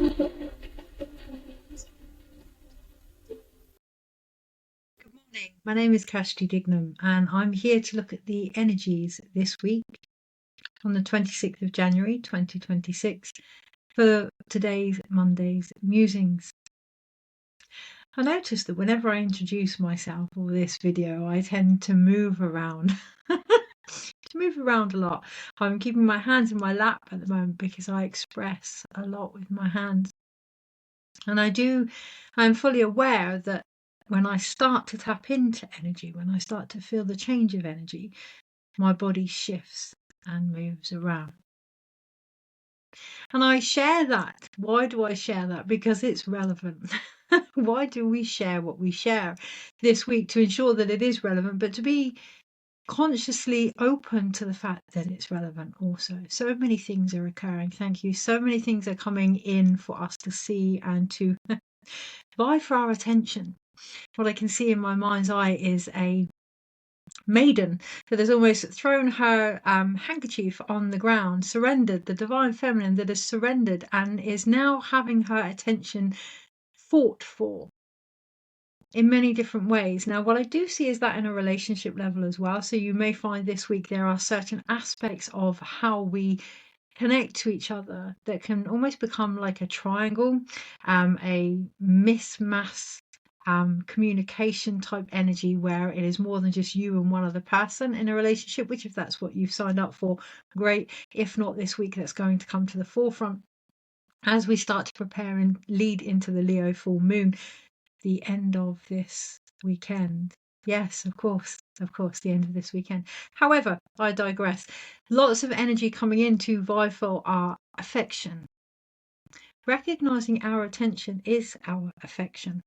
Good morning. My name is Kirsty Dignam, and I'm here to look at the energies this week on the 26th of January 2026 for today's Monday's Musings. I noticed that whenever I introduce myself or this video, I tend to move around. A lot. I'm keeping my hands in my lap at the moment because I express a lot with my hands. And I'm fully aware that when I start to tap into energy, when I start to feel the change of energy, my body shifts and moves around. And I share that. Why do I share that? Because it's relevant. Why do we share what we share this week? To ensure that it is relevant, but to be consciously open to the fact that it's relevant also. So many things are occurring. Thank you. So many things are coming in for us to see and to vie for our attention. What I can see in my mind's eye is a maiden that has almost thrown her handkerchief on the ground, surrendered, the divine feminine that has surrendered and is now having her attention fought for in many different ways. Now, what I do see is that in a relationship level as well. So you may find this week there are certain aspects of how we connect to each other that can almost become like a triangle, a mismatch communication type energy where it is more than just you and one other person in a relationship, which if that's what you've signed up for, great. If not this week, that's going to come to the forefront as we start to prepare and lead into the Leo full moon, the end of this weekend. Yes, of course, the end of this weekend. However, I digress. Lots of energy coming in to vie for our affection. Recognizing our attention is our affection.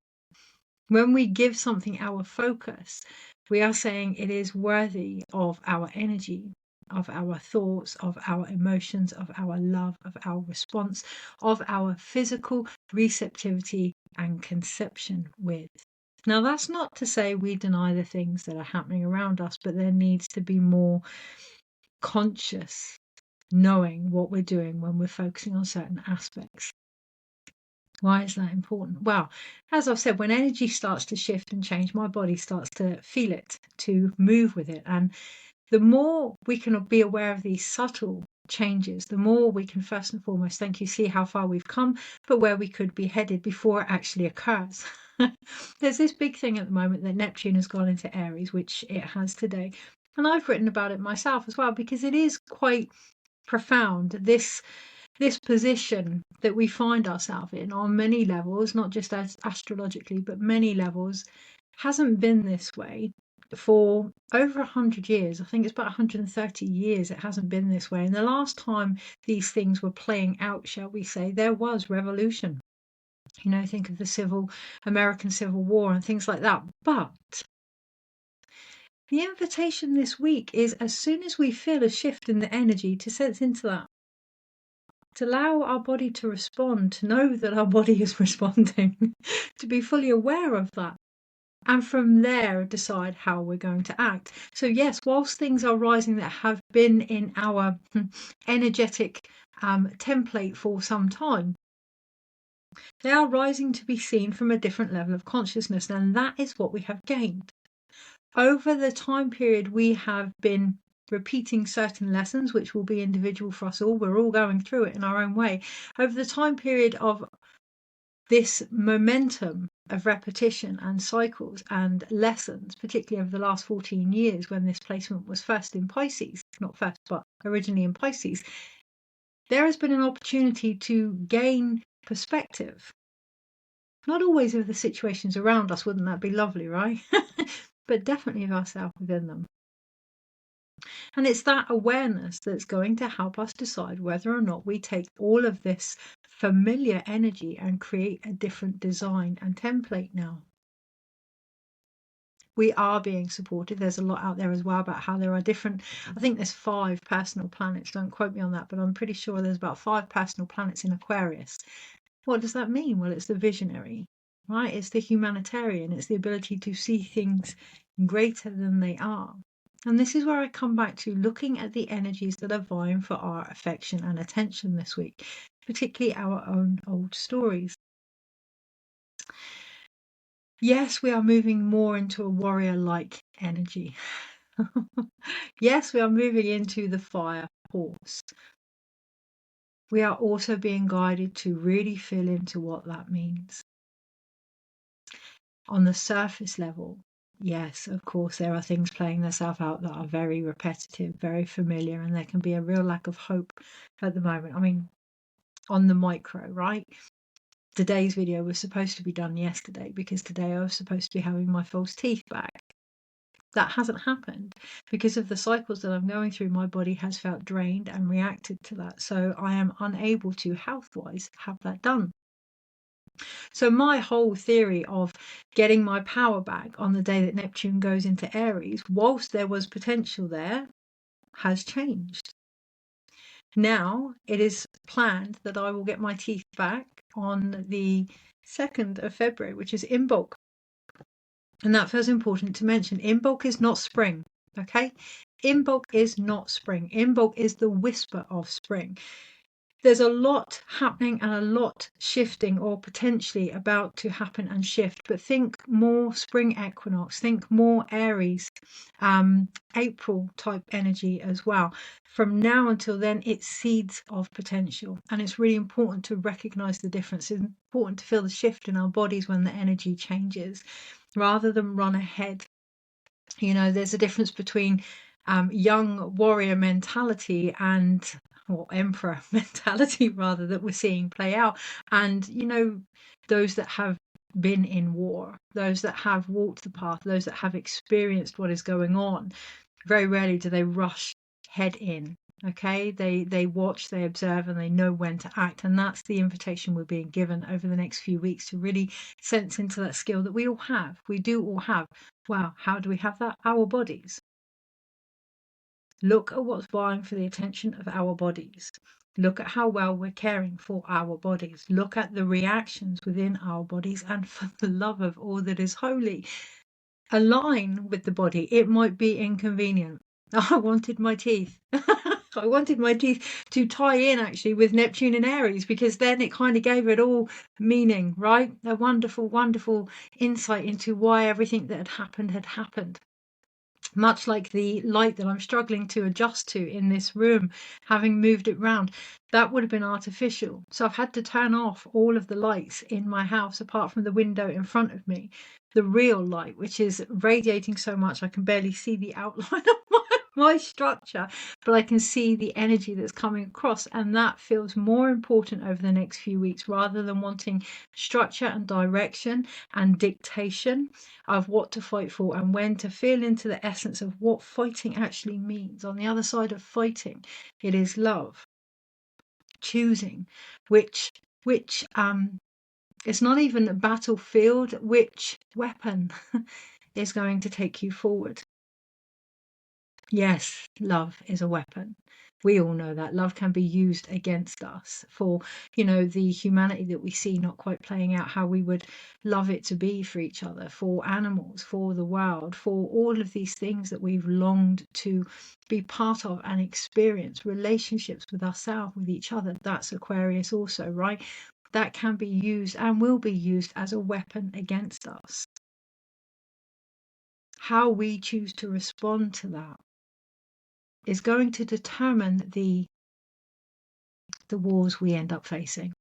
When we give something our focus, we are saying it is worthy of our energy, of our thoughts, of our emotions, of our love, of our response, of our physical receptivity and conception with. Now, that's not to say we deny the things that are happening around us, but there needs to be more conscious knowing what we're doing when we're focusing on certain aspects. Why is that important? Well, as I've said, when energy starts to shift and change, my body starts to feel it, to move with it. And the more we can be aware of these subtle changes, the more we can first and foremost, thank you, see how far we've come, but where we could be headed before it actually occurs. There's this big thing at the moment that Neptune has gone into Aries, which it has today. And I've written about it myself as well, because it is quite profound, this position that we find ourselves in on many levels, not just astrologically, but many levels, hasn't been this way for over 100 years. I think it's about 130 years it hasn't been this way. And the last time these things were playing out, shall we say, there was revolution. You know, think of the American Civil War and things like that. But the invitation this week is, as soon as we feel a shift in the energy, to sense into that, to allow our body to respond, to know that our body is responding, to be fully aware of that. And from there, decide how we're going to act. So yes, whilst things are rising that have been in our energetic template for some time, they are rising to be seen from a different level of consciousness. And that is what we have gained. Over the time period, we have been repeating certain lessons, which will be individual for us all. We're all going through it in our own way. Over the time period of this momentum of repetition and cycles and lessons, particularly over the last 14 years when this placement was first in Pisces, not first, but originally in Pisces, there has been an opportunity to gain perspective. Not always of the situations around us, wouldn't that be lovely, right? But definitely of ourselves within them. And it's that awareness that's going to help us decide whether or not we take all of this familiar energy and create a different design and template now. We are being supported. There's a lot out there as well about how there are different, I think there's 5 personal planets, don't quote me on that, but I'm pretty sure there's about 5 personal planets in Aquarius. What does that mean? Well, it's the visionary, right? It's the humanitarian. It's the ability to see things greater than they are. And this is where I come back to looking at the energies that are vying for our affection and attention this week. particularly our own old stories. Yes, we are moving more into a warrior-like energy. Yes, we are moving into the fire horse. We are also being guided to really feel into what that means. On the surface level, yes, of course, there are things playing themselves out that are very repetitive, very familiar, and there can be a real lack of hope at the moment. I mean, on the micro, right? Today's video was supposed to be done yesterday because today I was supposed to be having my false teeth back. That hasn't happened because of the cycles that I'm going through. My body has felt drained and reacted to that. So I am unable to, health-wise, have that done. So my whole theory of getting my power back on the day that Neptune goes into Aries, whilst there was potential there, has changed. Now it is planned that I will get my teeth back on the 2nd of February, which is Imbolc. And that feels important to mention. Imbolc is not spring, okay? Imbolc is not spring. Imbolc is the whisper of spring. There's a lot happening and a lot shifting or potentially about to happen and shift, but think more spring equinox, think more Aries, April type energy as well. From now until then, it's seeds of potential, and it's really important to recognize the difference. It's important to feel the shift in our bodies when the energy changes rather than run ahead. You know, there's a difference between young warrior mentality and or emperor mentality rather that we're seeing play out, and you know, those that have been in war, those that have walked the path, those that have experienced what is going on. Very rarely do they rush head in. Okay, they watch, they observe, and they know when to act, and that's the invitation we're being given over the next few weeks to really sense into that skill that we all have. We do all have. Wow, how do we have that? Our bodies. Look at what's vying for the attention of our bodies. Look at how well we're caring for our bodies. Look at the reactions within our bodies, and for the love of all that is holy, align with the body. It might be inconvenient. I wanted my teeth. I wanted my teeth to tie in actually with Neptune and Aries, because then it kind of gave it all meaning, right? A wonderful, wonderful insight into why everything that had happened. Much like the light that I'm struggling to adjust to in this room, having moved it round, that would have been artificial. So I've had to turn off all of the lights in my house apart from the window in front of me. The real light, which is radiating so much I can barely see the outline of my structure, but I can see the energy that's coming across, and that feels more important over the next few weeks rather than wanting structure and direction and dictation of what to fight for and when to feel into the essence of what fighting actually means. On the other side of fighting, it is love, choosing which it's not even a battlefield, which weapon is going to take you forward. Yes, love is a weapon. We all know that love can be used against us for, you know, the humanity that we see not quite playing out how we would love it to be for each other, for animals, for the world, for all of these things that we've longed to be part of and experience, relationships with ourselves, with each other. That's Aquarius also, right? That can be used and will be used as a weapon against us. How we choose to respond to that is going to determine the wars we end up facing.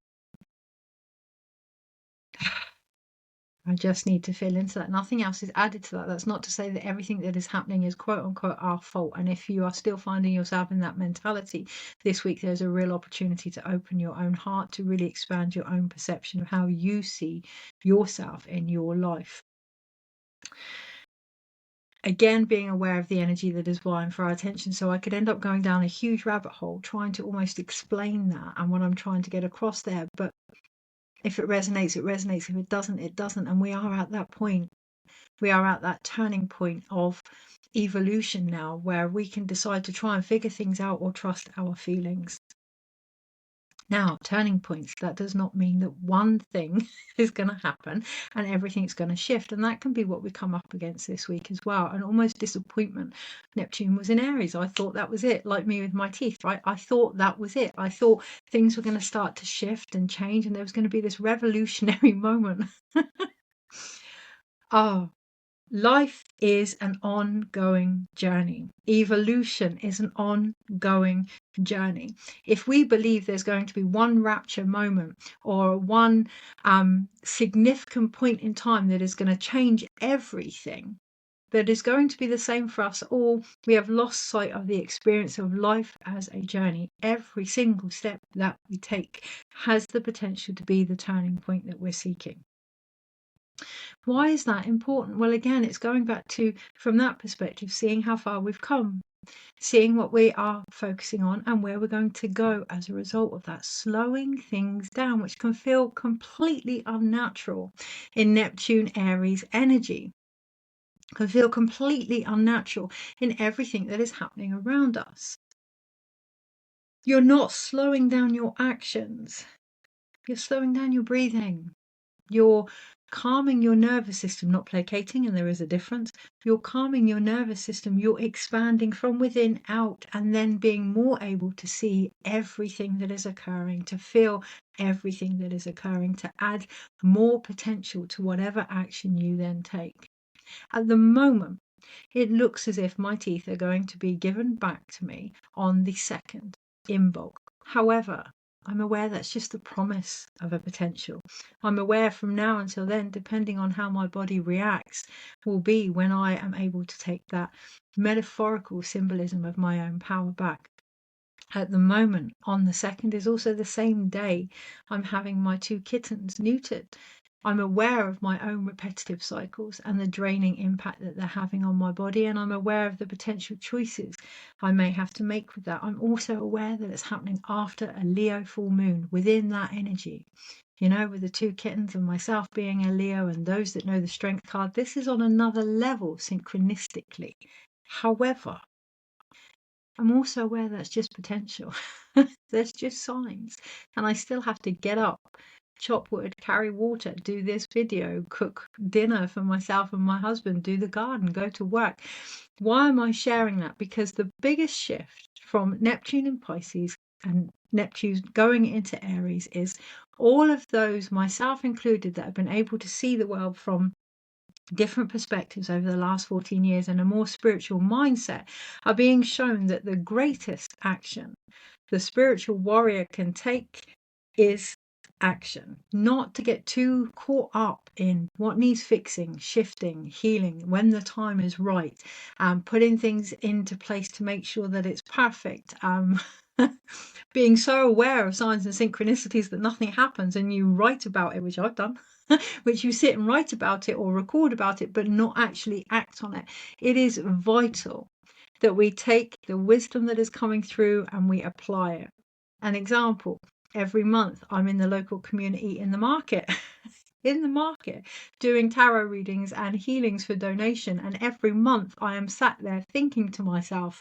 I just need to feel into that. Nothing else is added to that. That's not to say that everything that is happening is quote unquote our fault. And if you are still finding yourself in that mentality this week, there's a real opportunity to open your own heart, to really expand your own perception of how you see yourself in your life. Again, being aware of the energy that is vying for our attention. So I could end up going down a huge rabbit hole trying to almost explain that and what I'm trying to get across there. But if it resonates, it resonates. If it doesn't, it doesn't. And we are at that point. We are at that turning point of evolution now where we can decide to try and figure things out or trust our feelings. Now, turning points, that does not mean that one thing is going to happen and everything's going to shift. And that can be what we come up against this week as well. And almost disappointment. Neptune was in Aries. I thought that was it, like me with my teeth, right? I thought that was it. I thought things were going to start to shift and change and there was going to be this revolutionary moment. Oh, life is an ongoing journey. Evolution is an ongoing journey. If we believe there's going to be one rapture moment or one significant point in time that is going to change everything, that is going to be the same for us all, we have lost sight of the experience of life as a journey. Every single step that we take has the potential to be the turning point that we're seeking. Why is that important? Well, again, it's going back to, from that perspective, seeing how far we've come, seeing what we are focusing on and where we're going to go as a result of that, slowing things down, which can feel completely unnatural in Neptune Aries energy, can feel completely unnatural in everything that is happening around us. You're not slowing down your actions. You're slowing down your breathing. You're calming your nervous system, not placating, and there is a difference. You're calming your nervous system, you're expanding from within out, and then being more able to see everything that is occurring, to feel everything that is occurring, to add more potential to whatever action you then take. At the moment, it looks as if my teeth are going to be given back to me on the 2nd in bulk. However, I'm aware that's just the promise of a potential. I'm aware from now until then, depending on how my body reacts, will be when I am able to take that metaphorical symbolism of my own power back. At the moment, on the 2nd is also the same day I'm having my 2 kittens neutered. I'm aware of my own repetitive cycles and the draining impact that they're having on my body, and I'm aware of the potential choices I may have to make with that. I'm also aware that it's happening after a Leo full moon, within that energy. You know, with the 2 kittens and myself being a Leo, and those that know the strength card, this is on another level synchronistically. However, I'm also aware that's just potential. There's just signs. And I still have to get up, chop wood, carry water, do this video, cook dinner for myself and my husband, do the garden, go to work. Why am I sharing that? Because the biggest shift from Neptune in Pisces and Neptune going into Aries is all of those, myself included, that have been able to see the world from different perspectives over the last 14 years and a more spiritual mindset, are being shown that the greatest action the spiritual warrior can take is action, not to get too caught up in what needs fixing, shifting, healing when the time is right, putting things into place to make sure that it's perfect, being so aware of signs and synchronicities that nothing happens and you write about it, which I've done, which you sit and write about it or record about it, but not actually act on it. It is vital that we take the wisdom that is coming through and we apply it. An example, every month I'm in the local community in the market. In the market, doing tarot readings and healings for donation. And every month I am sat there thinking to myself,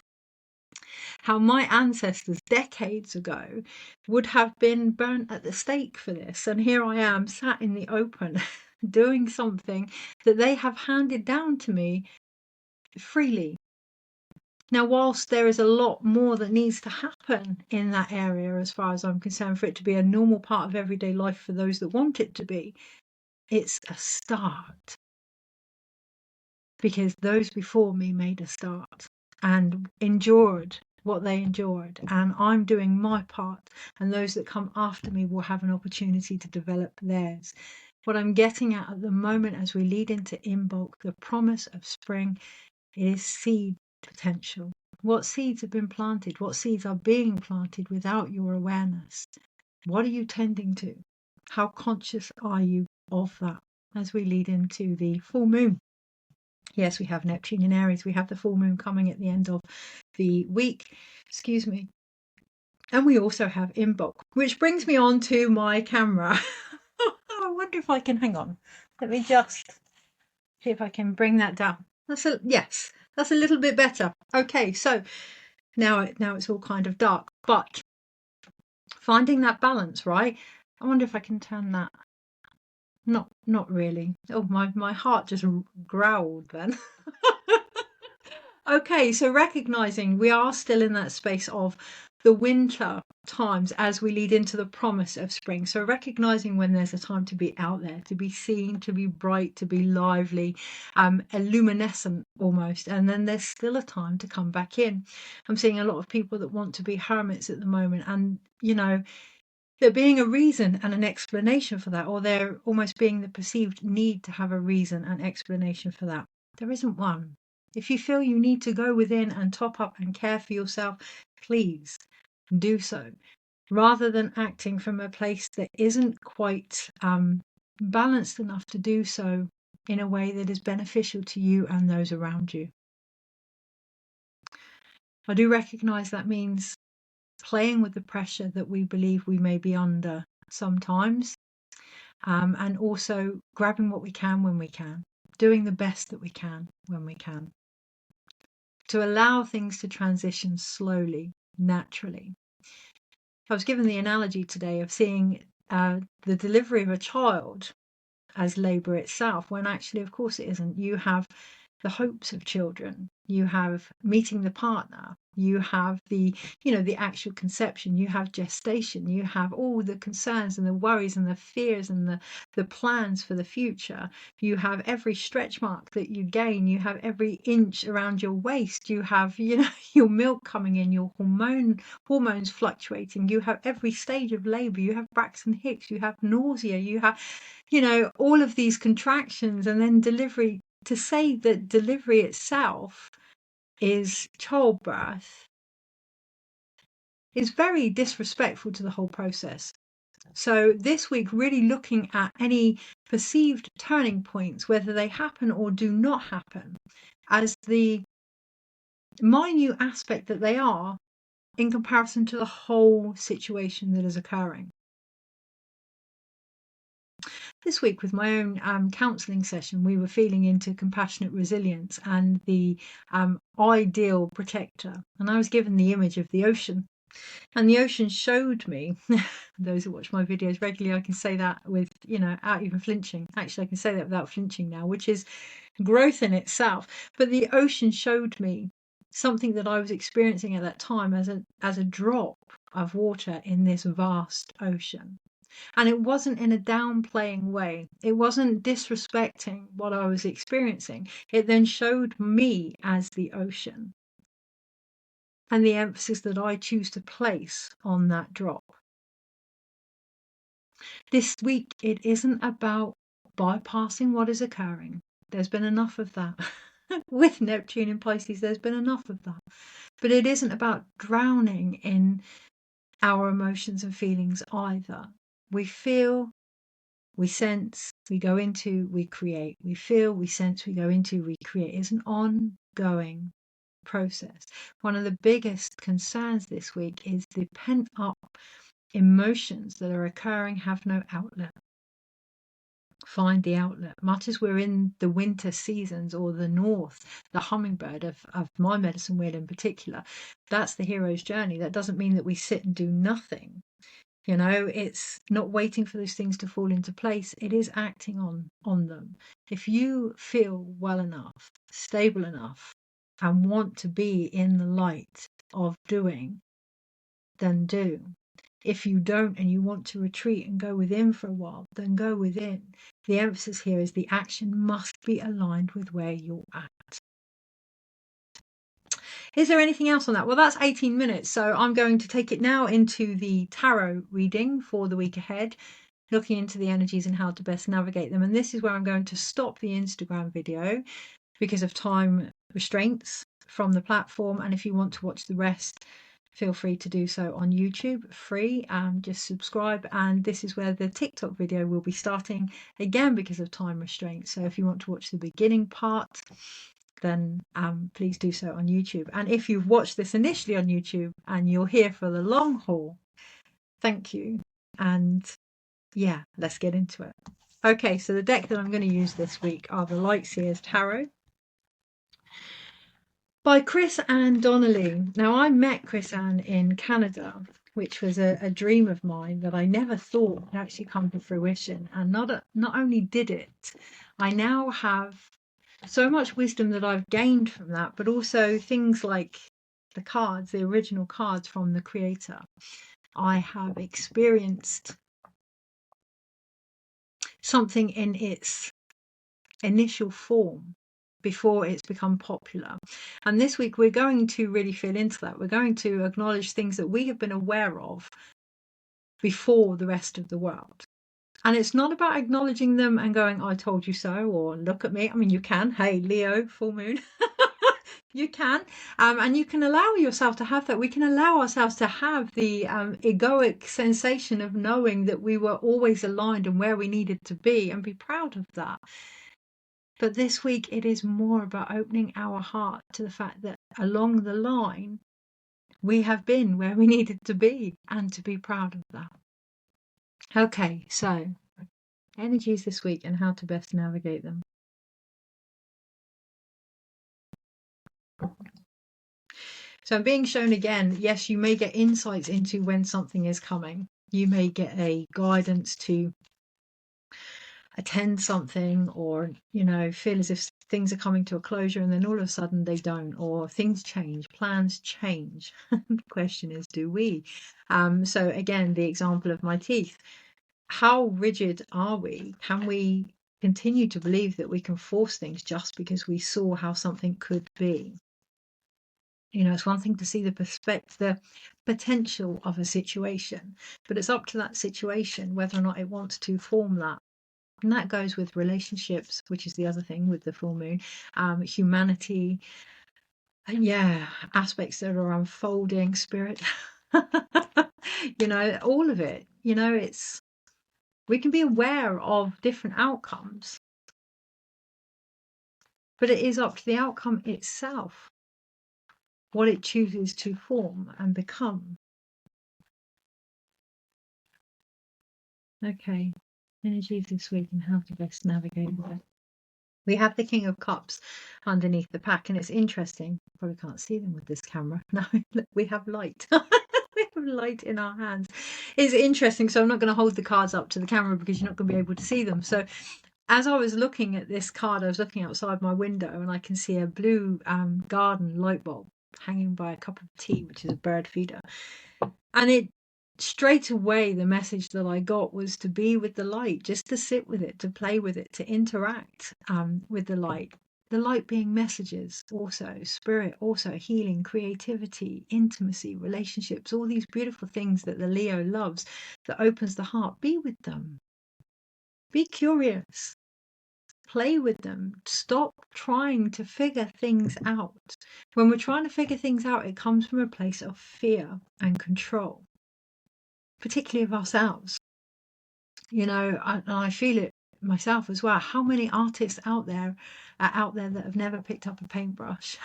how my ancestors decades ago would have been burnt at the stake for this. And here I am sat in the open doing something that they have handed down to me freely. Now, whilst there is a lot more that needs to happen in that area, as far as I'm concerned, for it to be a normal part of everyday life for those that want it to be, it's a start. Because those before me made a start and endured what they endured, and I'm doing my part, and those that come after me will have an opportunity to develop theirs. What I'm getting at the moment as we lead into Imbolc, the promise of spring, is seed potential. What seeds have been planted? What seeds are being planted without your awareness? What are you tending to? How conscious are you of that as we lead into the full moon? Yes, we have Neptune in Aries. We have the full moon coming at the end of the week. Excuse me. And we also have Imbolc, which brings me on to my camera. I wonder if I can, hang on. Let me just see if I can bring that down. Yes, that's a little bit better. Okay, so now it's all kind of dark. But Finding that balance, right? I wonder if I can turn that. Not really. Oh, my heart just growled then. Okay, so recognizing we are still in that space of the winter times as we lead into the promise of spring. So recognizing when there's a time to be out there, to be seen, to be bright, to be lively, luminescent almost. And then there's still a time to come back in. I'm seeing a lot of people that want to be hermits at the moment, and there being a reason and an explanation for that, or there almost being the perceived need to have a reason and explanation for that. There isn't one. If you feel you need to go within and top up and care for yourself, please do so, rather than acting from a place that isn't quite balanced enough to do so in a way that is beneficial to you and those around you. I do recognize that means playing with the pressure that we believe we may be under sometimes, and also grabbing what we can when we can, doing the best that we can when we can, to allow things to transition slowly, naturally. I was given the analogy today of seeing the delivery of a child as labour itself, when actually, of course, it isn't. You have the hopes of children, you have meeting the partner, you have the actual conception, you have gestation, you have all the concerns and the worries and the fears and the plans for the future. You have every stretch mark that you gain, you have every inch around your waist, you have your milk coming in, your hormones fluctuating, you have every stage of labour, you have Braxton Hicks, you have nausea, you have all of these contractions, and then delivery. To say that delivery itself is childbirth is very disrespectful to the whole process. So this week, really looking at any perceived turning points, whether they happen or do not happen, as the minute aspect that they are in comparison to the whole situation that is occurring. This week, with my own counselling session, we were feeling into compassionate resilience and the ideal protector. And I was given the image of the ocean. And the ocean showed me, those who watch my videos regularly, I can say that without even flinching. Actually, I can say that without flinching now, which is growth in itself. But the ocean showed me something that I was experiencing at that time as a drop of water in this vast ocean. And it wasn't in a downplaying way. It wasn't disrespecting what I was experiencing. It then showed me as the ocean and the emphasis that I choose to place on that drop. This week, it isn't about bypassing what is occurring. There's been enough of that. With Neptune in Pisces, there's been enough of that. But it isn't about drowning in our emotions and feelings either. We feel, we sense, we go into, we create. We feel, we sense, we go into, we create. It's an ongoing process. One of the biggest concerns this week is the pent up emotions that are occurring have no outlet. Find the outlet. Much as we're in the winter seasons, or the north, the hummingbird of my medicine wheel in particular, that's the hero's journey. That doesn't mean that we sit and do nothing. It's not waiting for those things to fall into place. It is acting on them. If you feel well enough, stable enough, and want to be in the light of doing, then do. If you don't and you want to retreat and go within for a while, then go within. The emphasis here is the action must be aligned with where you're at. Is there anything else on that? Well, that's 18 minutes. So I'm going to take it now into the tarot reading for the week ahead, looking into the energies and how to best navigate them. And this is where I'm going to stop the Instagram video because of time restraints from the platform. And if you want to watch the rest, feel free to do so on YouTube, free. Just subscribe. And this is where the TikTok video will be starting again because of time restraints. So if you want to watch the beginning part, then please do so on YouTube. And if you've watched this initially on YouTube and you're here for the long haul, thank you. And yeah, let's get into it. Okay, so the deck that I'm going to use this week are the Lightseers Tarot by Chris Ann Donnelly. Now, I met Chris Ann in Canada which was a dream of mine that I never thought would actually come to fruition. And not only did it, I now have so much wisdom that I've gained from that, but also things like the cards, the original cards from the creator. I have experienced something in its initial form before it's become popular. And this week we're going to really feel into that. We're going to acknowledge things that we have been aware of before the rest of the world. And it's not about acknowledging them and going, I told you so, or look at me. I mean, you can. Hey, Leo, full moon. You can. And you can allow yourself to have that. We can allow ourselves to have the egoic sensation of knowing that we were always aligned and where we needed to be, and be proud of that. But this week, it is more about opening our heart to the fact that along the line, we have been where we needed to be, and to be proud of that. Okay, so energies this week and how to best navigate them. So I'm being shown again, yes, you may get insights into when something is coming. You may get a guidance to attend something, or feel as if things are coming to a closure, and then all of a sudden they don't, or things change, plans change. The question is, do we? So again, the example of my teeth, how rigid are we? Can we continue to believe that we can force things just because we saw how something could be? It's one thing to see the potential of a situation, but it's up to that situation whether or not it wants to form that. And that goes with relationships, which is the other thing with the full moon, humanity, and aspects that are unfolding, spirit, all of it. We can be aware of different outcomes, but it is up to the outcome itself, what it chooses to form and become. Okay, energies this week and how to best navigate it. We have the King of Cups underneath the pack, and it's interesting. Probably can't see them with this camera. No, look, we have light. We have light in our hands. It's interesting, so I'm not going to hold the cards up to the camera because you're not going to be able to see them. So as I was looking at this card, I was looking outside my window, and I can see a blue garden light bulb hanging by a cup of tea, which is a bird feeder. And it straight away, the message that I got was to be with the light, just to sit with it, to play with it, to interact with the light. The light being messages, also spirit, also healing, creativity, intimacy, relationships, all these beautiful things that the Leo loves, that opens the heart. Be with them. Be curious. Play with them. Stop trying to figure things out. When we're trying to figure things out, it comes from a place of fear and control, particularly of ourselves. I feel it myself as well. How many artists out there that have never picked up a paintbrush?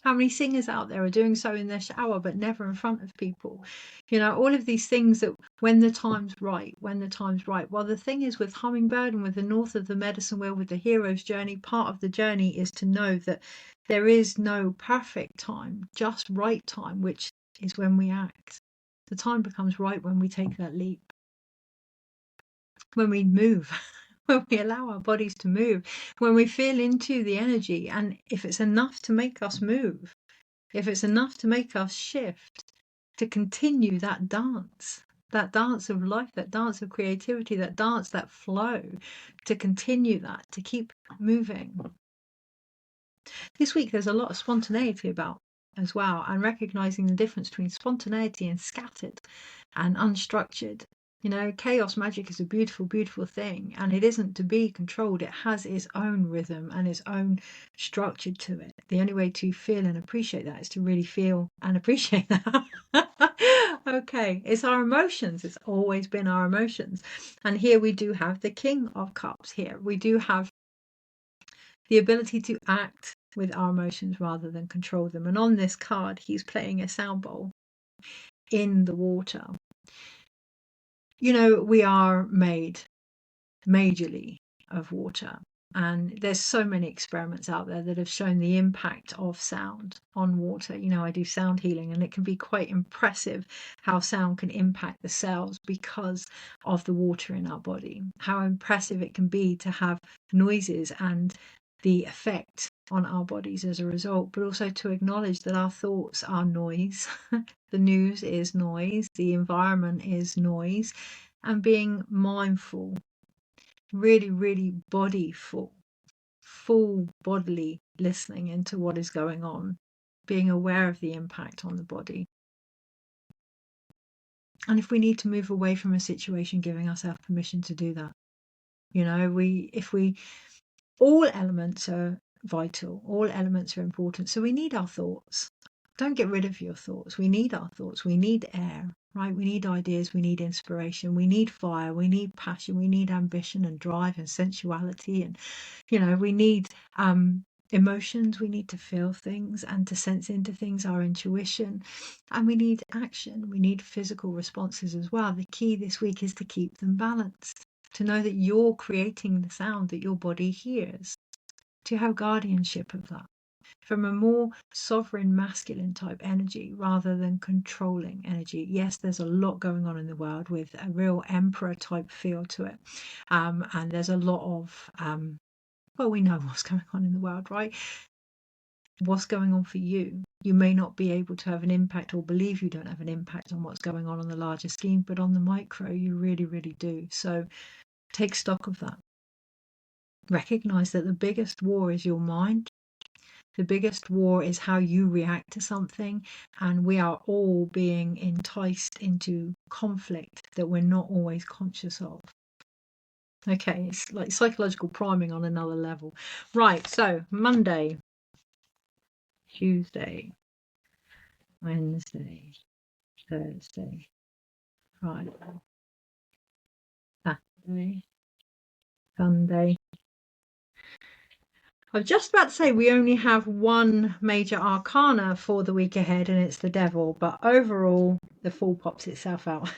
How many singers out there are doing so in their shower but never in front of people? All of these things that when the time's right. Well, the thing is with Hummingbird and with the North of the Medicine Wheel, with the hero's journey, part of the journey is to know that there is no perfect time, just right time, which is when we act. The time becomes right when we take that leap, when we move, when we allow our bodies to move, when we feel into the energy. And if it's enough to make us move, if it's enough to make us shift, to continue that dance of life, that dance of creativity, that dance, that flow, to continue that, to keep moving. This week there's a lot of spontaneity about as well, and recognizing the difference between spontaneity and scattered and unstructured. Chaos magic is a beautiful, beautiful thing, and it isn't to be controlled. It has its own rhythm and its own structure to it. The only way to feel and appreciate that is to really feel and appreciate that. Okay, it's our emotions. It's always been our emotions. And here we do have the King of Cups here. We do have the ability to act with our emotions rather than control them. And on this card, he's playing a sound bowl in the water. We are made majorly of water. And there's so many experiments out there that have shown the impact of sound on water. You know, I do sound healing, and it can be quite impressive how sound can impact the cells because of the water in our body. How impressive it can be to have noises and the effect on our bodies as a result, but also to acknowledge that our thoughts are noise. The news is noise, the environment is noise, and being mindful, really, really full bodily listening into what is going on, being aware of the impact on the body. And if we need to move away from a situation, giving ourselves permission to do that. You know, all elements are vital, all elements are important. So we need our thoughts. Don't get rid of your thoughts. We need our thoughts. We need air, right? We need ideas. We need inspiration. We need fire. We need passion. We need ambition and drive and sensuality. And, you know, we need emotions. We need to feel things and to sense into things, our intuition. And we need action. We need physical responses as well. The key this week is to keep them balanced, to know that you're creating the sound that your body hears, to have guardianship of that from a more sovereign masculine type energy rather than controlling energy. Yes, there's a lot going on in the world with a real emperor type feel to it. And there's a lot of, well, we know what's going on in the world, right? What's going on for you? You may not be able to have an impact or believe you don't have an impact on what's going on the larger scheme, but on the micro, you really, really do. So take stock of that. Recognize that the biggest war is your mind. The biggest war is how you react to something, and we are all being enticed into conflict that we're not always conscious of. Okay, it's like psychological priming on another level. Right, so Monday, Tuesday, Wednesday, Thursday, Friday, Saturday, Sunday. I was just about to say we only have one major arcana for the week ahead, and it's the devil, but overall the Fool pops itself out.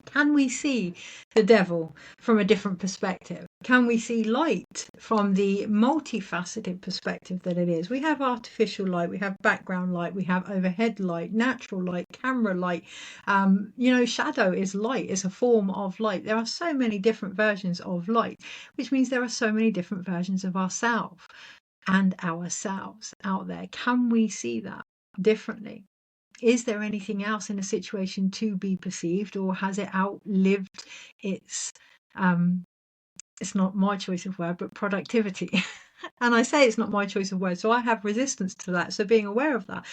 Can we see the devil from a different perspective? Can we see light from the multifaceted perspective that it is? We have artificial light, we have background light, we have overhead light, natural light, camera light. You know, shadow is light, it's a form of light. There are so many different versions of light, which means there are so many different versions of ourselves and ourselves out there. Can we see that differently? Is there anything else in a situation to be perceived, or has it outlived its it's not my choice of word, but productivity? And I say it's not my choice of word, so I have resistance to that. So being aware of that,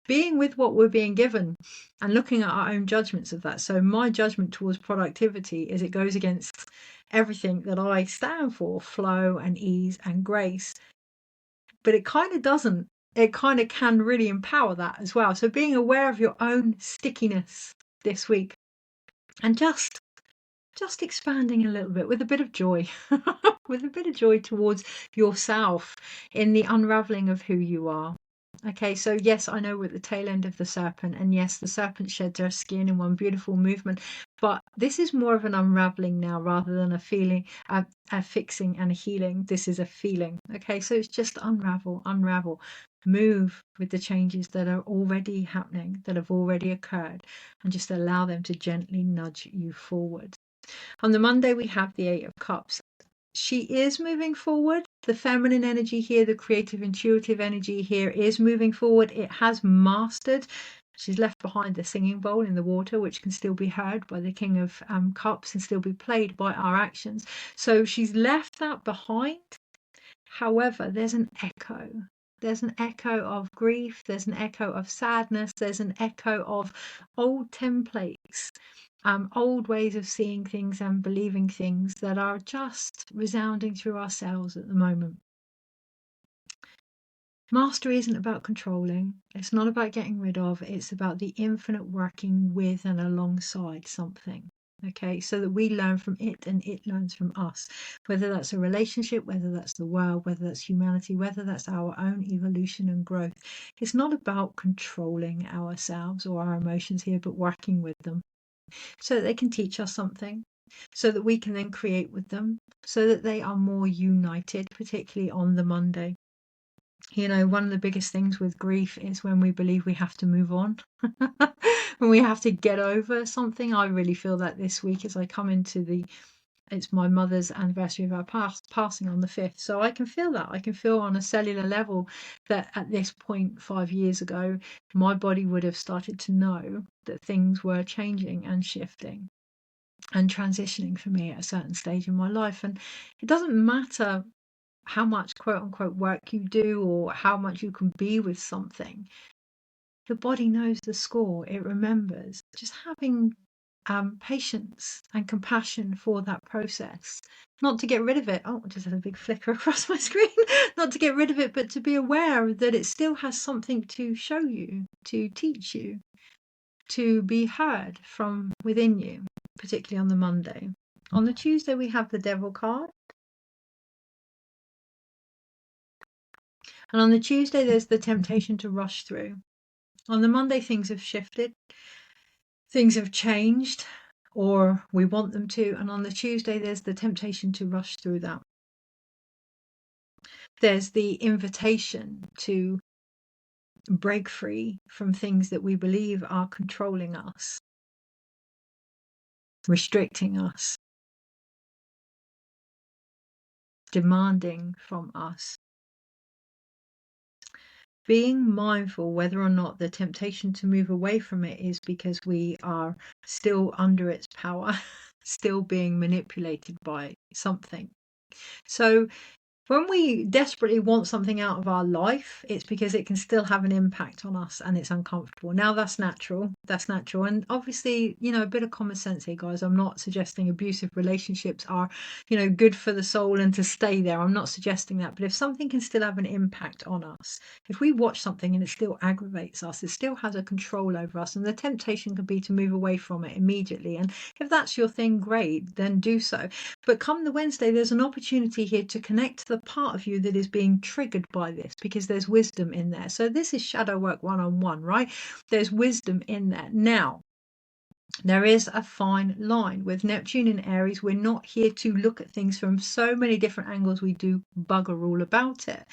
being with what we're being given and looking at our own judgments of that. So my judgment towards productivity is it goes against everything that I stand for, flow and ease and grace. But it kind of doesn't. It kind of can really empower that as well. So being aware of your own stickiness this week and just expanding a little bit with a bit of joy, with a bit of joy towards yourself in the unraveling of who you are. Okay, so yes, I know we're at the tail end of the serpent, and yes, the serpent sheds her skin in one beautiful movement, but this is more of an unraveling now rather than a feeling, a fixing and a healing. This is a feeling. Okay, so it's just unravel, move with the changes that are already happening, that have already occurred, and just allow them to gently nudge you forward. On the Monday, we have the Eight of Cups. She is moving forward. The feminine energy here, the creative, intuitive energy here is moving forward. It has mastered. She's left behind the singing bowl in the water, which can still be heard by the King of Cups and still be played by our actions. So she's left that behind. However, there's an echo. There's an echo of grief. There's an echo of sadness. There's an echo of old templates. Old ways of seeing things and believing things that are just resounding through ourselves at the moment. Mastery isn't about controlling. It's not about getting rid of. It's about the infinite working with and alongside something. Okay, so that we learn from it and it learns from us, whether that's a relationship, whether that's the world, whether that's humanity, whether that's our own evolution and growth. It's not about controlling ourselves or our emotions here, but working with them so that they can teach us something, so that we can then create with them, so that they are more united, particularly on the Monday. You know, one of the biggest things with grief is when we believe we have to move on, when we have to get over something. I really feel that this week as I come into it's my mother's anniversary of our passing on the 5th. So I can feel that. I can feel on a cellular level that at this point 5 years ago, my body would have started to know that things were changing and shifting and transitioning for me at a certain stage in my life. And it doesn't matter how much quote unquote work you do or how much you can be with something. The body knows the score, it remembers. Just having patience and compassion for that process, not to get rid of it. Oh, I just had a big flicker across my screen. Not to get rid of it, but to be aware that it still has something to show you, to teach you, to be heard from within you, particularly on the Monday. On the Tuesday, we have the Devil card. And on the Tuesday, there's the temptation to rush through. On the Monday, things have shifted. Things have changed, or we want them to. And on the Tuesday, there's the temptation to rush through that. There's the invitation to break free from things that we believe are controlling us, restricting us, demanding from us. Being mindful whether or not the temptation to move away from it is because we are still under its power, still being manipulated by something. So when we desperately want something out of our life, it's because it can still have an impact on us and it's uncomfortable. Now, that's natural. That's natural. And obviously, you know, a bit of common sense here, guys. I'm not suggesting abusive relationships are, you know, good for the soul and to stay there. I'm not suggesting that. But if something can still have an impact on us, if we watch something and it still aggravates us, it still has a control over us. And the temptation can be to move away from it immediately. And if that's your thing, great, then do so. But come the Wednesday, there's an opportunity here to connect to the part of you that is being triggered by this, because there's wisdom in there. So this is shadow work 101, right? There's wisdom in there. Now, there is a fine line with Neptune in Aries. We're not here to look at things from so many different angles. We do bugger all about it.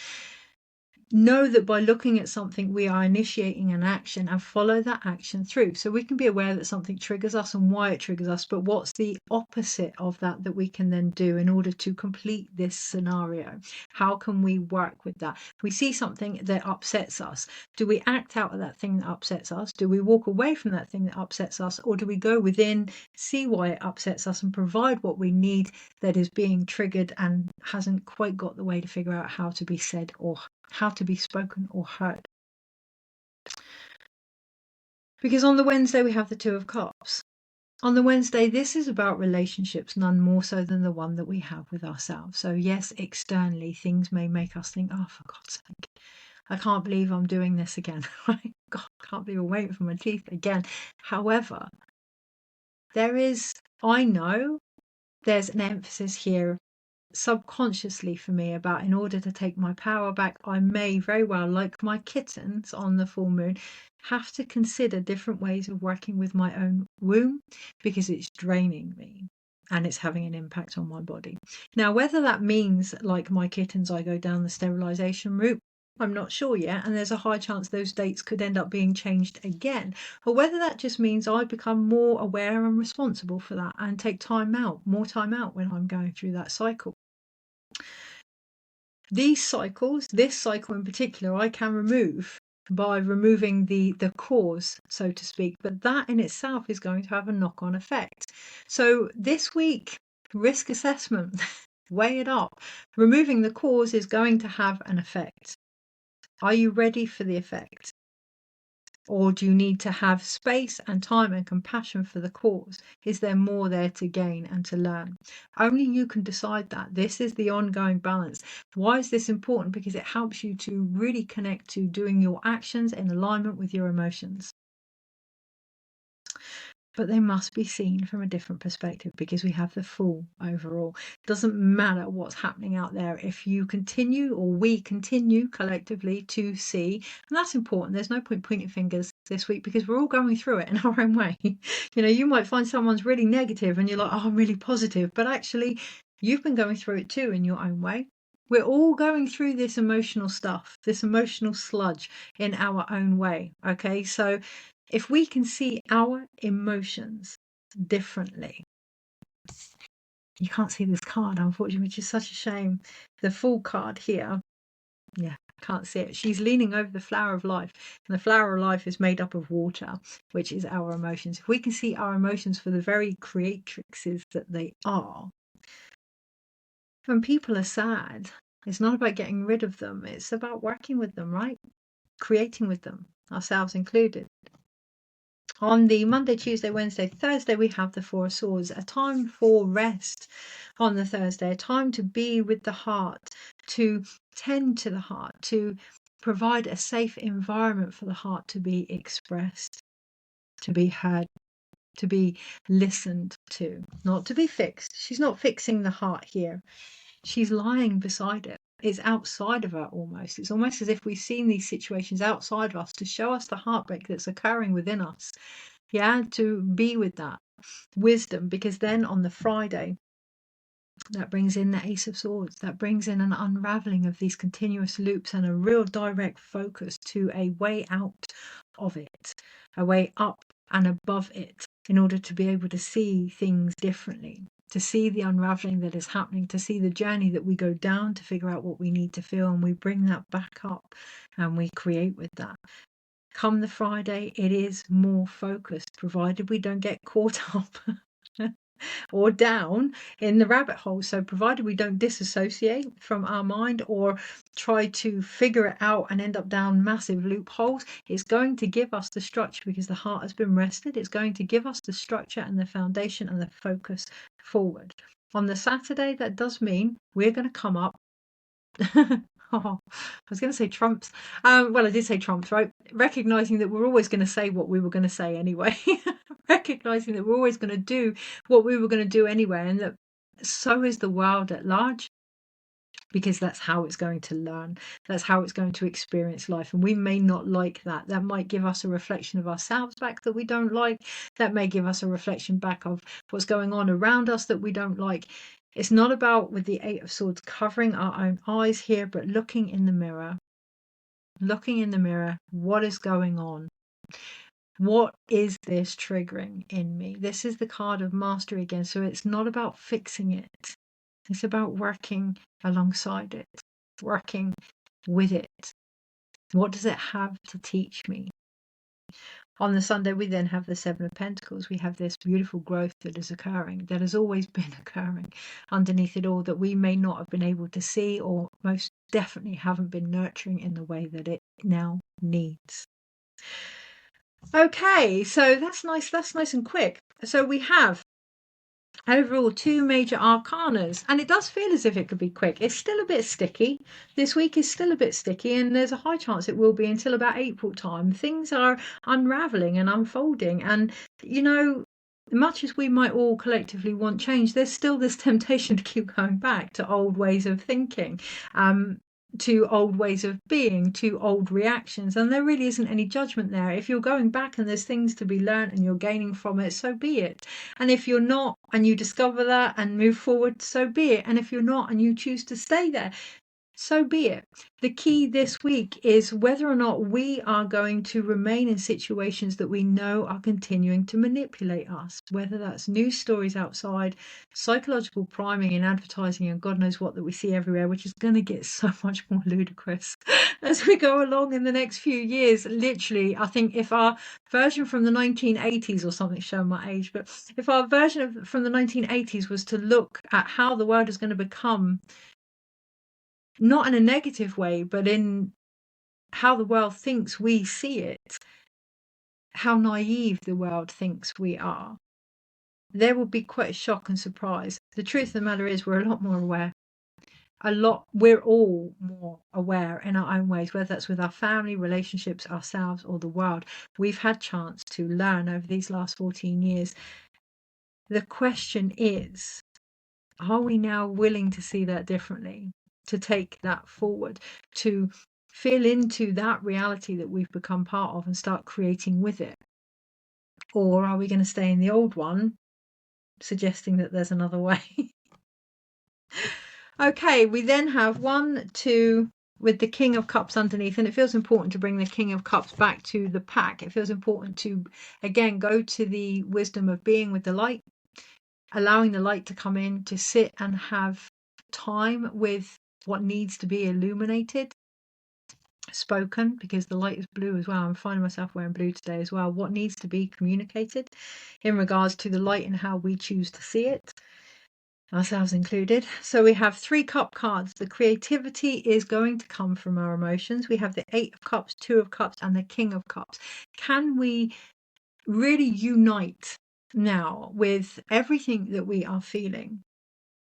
Know that by looking at something, we are initiating an action and follow that action through. So we can be aware that something triggers us and why it triggers us, but what's the opposite of that we can then do in order to complete this scenario? How can we work with that? We see something that upsets us. Do we act out of that thing that upsets us? Do we walk away from that thing that upsets us? Or do we go within, see why it upsets us and provide what we need that is being triggered and hasn't quite got the way to figure out how to be said or how to be spoken or heard? Because on the Wednesday we have the Two of Cups. On the Wednesday, this is about relationships, none more so than the one that we have with ourselves. So yes, externally things may make us think, oh, for God's sake, I can't believe I'm doing this again. God, I can't believe I'm waiting for my teeth again. However, I know there's an emphasis here subconsciously for me about, in order to take my power back, I may very well, like my kittens on the full moon, have to consider different ways of working with my own womb, because it's draining me and it's having an impact on my body. Now, whether that means, like my kittens, I go down the sterilization route, I'm not sure yet, and there's a high chance those dates could end up being changed again, or whether that just means I become more aware and responsible for that and take more time out when I'm going through that cycle. These cycles, this cycle in particular, I can remove by removing the cause, so to speak, but that in itself is going to have a knock-on effect. So this week, risk assessment, weigh it up. Removing the cause is going to have an effect. Are you ready for the effect? Or do you need to have space and time and compassion for the cause? Is there more there to gain and to learn? Only you can decide that. This is the ongoing balance. Why is this important? Because it helps you to really connect to doing your actions in alignment with your emotions. But they must be seen from a different perspective, because we have the Fool overall. It doesn't matter what's happening out there. If you continue, or we continue collectively to see, and that's important, there's no point pointing fingers, this week, because we're all going through it in our own way. You might find someone's really negative and you're like, oh, I'm really positive, but actually you've been going through it too in your own way. We're all going through this emotional stuff, this emotional sludge in our own way. Okay, so if we can see our emotions differently, you can't see this card, unfortunately, which is such a shame. The full card here, yeah, can't see it. She's leaning over the flower of life, and the flower of life is made up of water, which is our emotions. If we can see our emotions for the very creatrixes that they are, when people are sad, it's not about getting rid of them, it's about working with them, right? Creating with them, ourselves included. On the Monday, Tuesday, Wednesday, Thursday, we have the Four of Swords, a time for rest on the Thursday, a time to be with the heart, to tend to the heart, to provide a safe environment for the heart to be expressed, to be heard, to be listened to, not to be fixed. She's not fixing the heart here. She's lying beside it. It's outside of her almost. It's almost as if we've seen these situations outside of us to show us the heartbreak that's occurring within us. Yeah, to be with that wisdom, because then on the Friday, that brings in the Ace of Swords. That brings in an unraveling of these continuous loops and a real direct focus to a way out of it, a way up and above it, in order to be able to see things differently, to see the unraveling that is happening, to see the journey that we go down to figure out what we need to feel, and we bring that back up and we create with that. Come the Friday, it is more focused, provided we don't get caught up or down in the rabbit hole. So provided we don't disassociate from our mind or try to figure it out and end up down massive loopholes, it's going to give us the structure, because the heart has been rested. It's going to give us the structure and the foundation and the focus forward. On the Saturday, that does mean we're going to come up oh, I was going to say trumps. Well, I did say trumps, right? Recognizing that we're always going to say what we were going to say anyway. Recognizing that we're always going to do what we were going to do anyway, and that so is the world at large, because that's how it's going to learn. That's how it's going to experience life. And we may not like that. That might give us a reflection of ourselves back that we don't like. That may give us a reflection back of what's going on around us that we don't like. It's not about, with the Eight of Swords, covering our own eyes here, but looking in the mirror. Looking in the mirror, what is going on? What is this triggering in me? This is the card of mastery again. So it's not about fixing it. It's about working alongside it, working with it. What does it have to teach me? On the Sunday, we then have the Seven of Pentacles. We have this beautiful growth that is occurring, that has always been occurring underneath it all, that we may not have been able to see, or most definitely haven't been nurturing in the way that it now needs. Okay, so that's nice and quick. So we have overall 2 major arcanas, and it does feel as if it could be quick. It's still a bit sticky. This week is still a bit sticky, and there's a high chance it will be until about April time. Things are unraveling and unfolding, and much as we might all collectively want change, there's still this temptation to keep going back to old ways of thinking, to old ways of being, to old reactions, and there really isn't any judgment there. If you're going back and there's things to be learned and you're gaining from it, so be it. And if you're not and you discover that and move forward, so be it. And if you're not and you choose to stay there, so be it. The key this week is whether or not we are going to remain in situations that we know are continuing to manipulate us, whether that's news stories outside, psychological priming in advertising, and God knows what that we see everywhere, which is going to get so much more ludicrous as we go along in the next few years. Literally, I think if our version from the 1980s or something, showing my age, but if our version from the 1980s was to look at how the world is going to become, not in a negative way, but in how the world thinks we see it, how naive the world thinks we are, there will be quite a shock and surprise. The truth of the matter is we're a lot more aware. We're all more aware in our own ways, whether that's with our family, relationships, ourselves, or the world. We've had chance to learn over these last 14 years. The question is, are we now willing to see that differently? To take that forward, to feel into that reality that we've become part of and start creating with it? Or are we going to stay in the old one, suggesting that there's another way? Okay, we then have 1, 2 with the King of Cups underneath, and it feels important to bring the King of Cups back to the pack. It feels important to, again, go to the wisdom of being with the light, allowing the light to come in, to sit and have time with what needs to be illuminated, spoken, because the light is blue as well. I'm finding myself wearing blue today as well. What needs to be communicated in regards to the light and how we choose to see it, ourselves included. So we have 3 cup cards. The creativity is going to come from our emotions. We have the 8 of cups, 2 of cups, and the King of Cups. Can we really unite now with everything that we are feeling?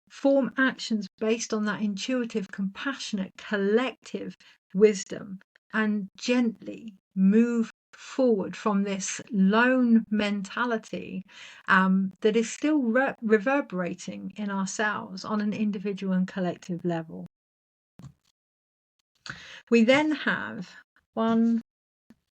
Form actions based on that intuitive, compassionate, collective wisdom, and gently move forward from this lone mentality that is still reverberating in ourselves on an individual and collective level. We then have 1,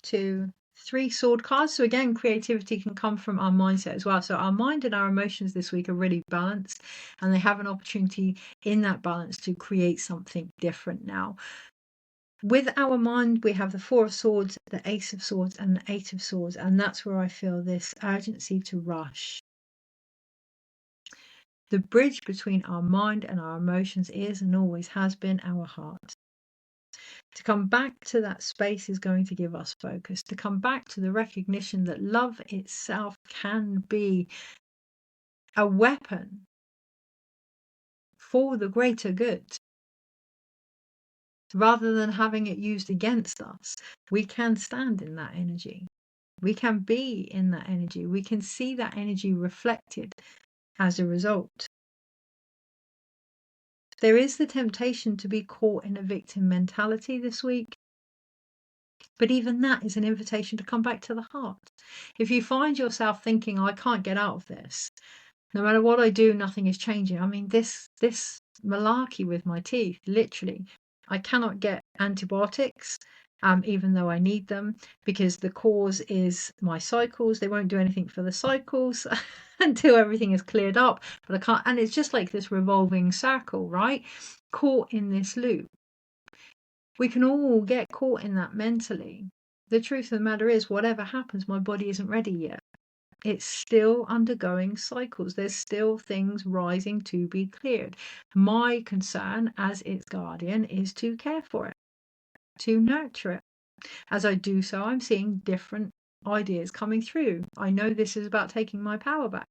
2, 3 sword cards. So again, creativity can come from our mindset as well. So our mind and our emotions this week are really balanced, and they have an opportunity in that balance to create something different now. With our mind, we have the 4 of Swords, the Ace of Swords, and the 8 of Swords, and that's where I feel this urgency to rush. The bridge between our mind and our emotions is and always has been our heart. To come back to that space is going to give us focus. To come back to the recognition that love itself can be a weapon for the greater good. Rather than having it used against us, we can stand in that energy. We can be in that energy. We can see that energy reflected as a result. There is the temptation to be caught in a victim mentality this week. But even that is an invitation to come back to the heart. If you find yourself thinking, I can't get out of this, no matter what I do, nothing is changing. I mean, this malarkey with my teeth, literally, I cannot get antibiotics, even though I need them, because the cause is my cycles. They won't do anything for the cycles until everything is cleared up. But I can't, and it's just like this revolving circle, right? Caught in this loop. We can all get caught in that mentally. The truth of the matter is, whatever happens, my body isn't ready yet. It's still undergoing cycles. There's still things rising to be cleared. My concern as its guardian is to care for it, to nurture it. As I do so, I'm seeing different ideas coming through. I know this is about taking my power back.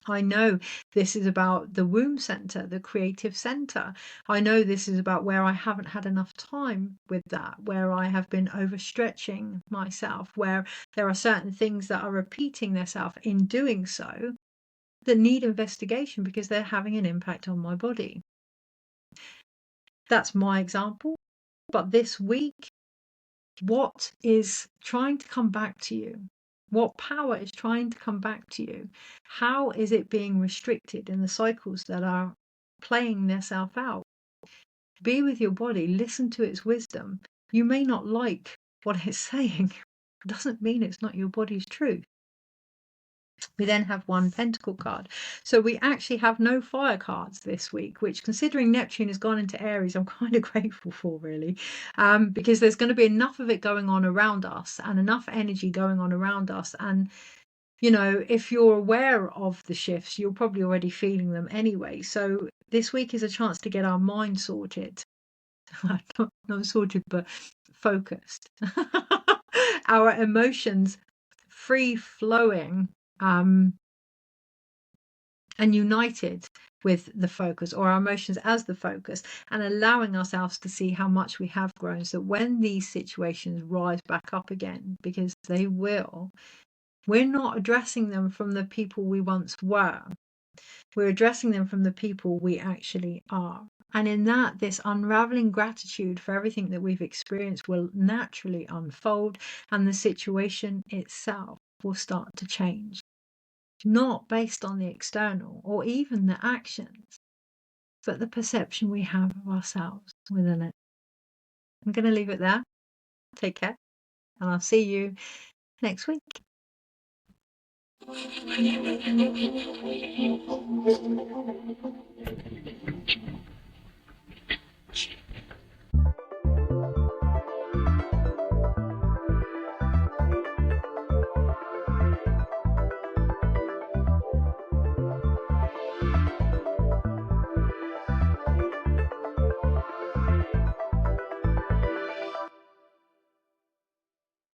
I know this is about the womb center, the creative center. I know this is about where I haven't had enough time with that, where I have been overstretching myself, where there are certain things that are repeating themselves in doing so that need investigation because they're having an impact on my body. That's my example. But this week, what is trying to come back to you? What power is trying to come back to you? How is it being restricted in the cycles that are playing themselves out? Be with your body, listen to its wisdom. You may not like what it's saying. It doesn't mean it's not your body's truth. We then have 1 pentacle card. So we actually have no fire cards this week, which, considering Neptune has gone into Aries, I'm kind of grateful for, really, because there's going to be enough of it going on around us and enough energy going on around us. And, you know, if you're aware of the shifts, you're probably already feeling them anyway. So this week is a chance to get our mind sorted. Not sorted, but focused. Our emotions free flowing. And united with the focus, or our emotions as the focus, and allowing ourselves to see how much we have grown, so when these situations rise back up again, because they will, we're not addressing them from the people we once were. We're addressing them from the people we actually are. And in that, this unraveling gratitude for everything that we've experienced will naturally unfold, and the situation itself will start to change. Not based on the external or even the actions, but the perception we have of ourselves within it. I'm going to leave it there. Take care, and I'll see you next week.